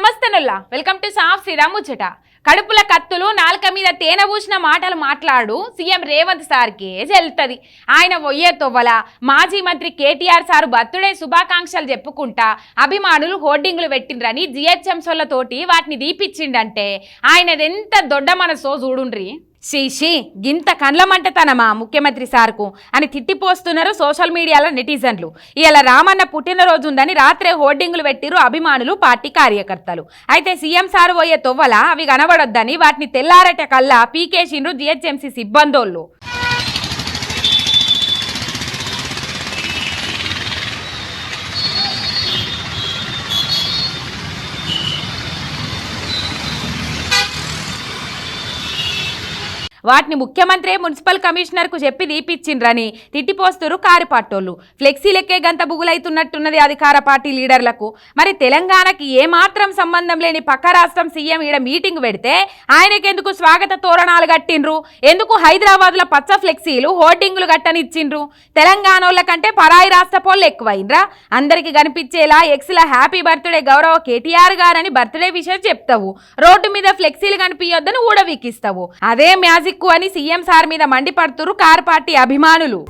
నమస్తే Nulla welcome to సాఫ్ శ్రీరామ్ ముచ్చట. కడుపుల కత్తులు నాలుక మీద తేనె పూసిన మాటలు మాట్లాడు సీఎం రేవంత్ సార్కి వెళ్తుంది. ఆయన ఒయ్యే తొవ్వల మాజీ మంత్రి కేటీఆర్ సారు బర్త్డే శుభాకాంక్షలు చెప్పుకుంటా అభిమానులు హోర్డింగ్లు పెట్టిండ్రని జిహెచ్ఎంసోళ్లతోటి వాటిని దీపిచ్చిండంటే ఆయనదెంత దొడ్డ మనసో చూడుండ్రి. షీ గింత కండ్లమంటతనమా ముఖ్యమంత్రి సార్కు అని తిట్టిపోస్తున్నారు సోషల్ మీడియాలో నెటిజన్లు. ఇలా రామన్న పుట్టినరోజు ఉందని రాత్రే హోర్డింగులు పెట్టిరు అభిమానులు, పార్టీ కార్యకర్తలు. అయితే సీఎం సారు పోయే తొవ్వల అవి కనబడొద్దని వాటిని తెల్లారట కల్లా పీకేసిండ్రు జిహెచ్ఎంసీ సిబ్బందోళ్ళు. వాటిని ముఖ్యమంత్రి మున్సిపల్ కమిషనర్కు చెప్పి దీపిచ్చిండ్రని తిట్టిపోస్తురు కారుపాటోళ్ళు. ఫ్లెక్సీలెక్కే గంత బుగులైతున్నట్టున్నది అధికార పార్టీ లీడర్లకు. మరి తెలంగాణకి ఏమాత్రం సంబంధం లేని పక్క రాష్ట్రం సీఎం ఈడ మీటింగ్ పెడితే ఆయనకెందుకు స్వాగత తోరణాలు కట్టిండ్రు? ఎందుకు హైదరాబాద్లో పచ్చ ఫ్లెక్సీలు హోర్డింగులు కట్టనిచ్చిండ్రు? తెలంగాణోళ్ళ కంటే పరాయి రాష్ట్ర పోళ్ళు ఎక్కువైండ్రా? అందరికి కనిపించేలా ఎక్స్లా హ్యాపీ బర్త్డే గౌరవ కేటీఆర్ గారని బర్త్డే విషయం చెప్తావు, రోడ్డు మీద ఫ్లెక్సీలు కనిపించొద్దని ఊడవీకిస్తావు. అదే మ్యాజిక్ అని సీఎం సార్ మీద మండిపడుతురు కారు పార్టీ అభిమానులు.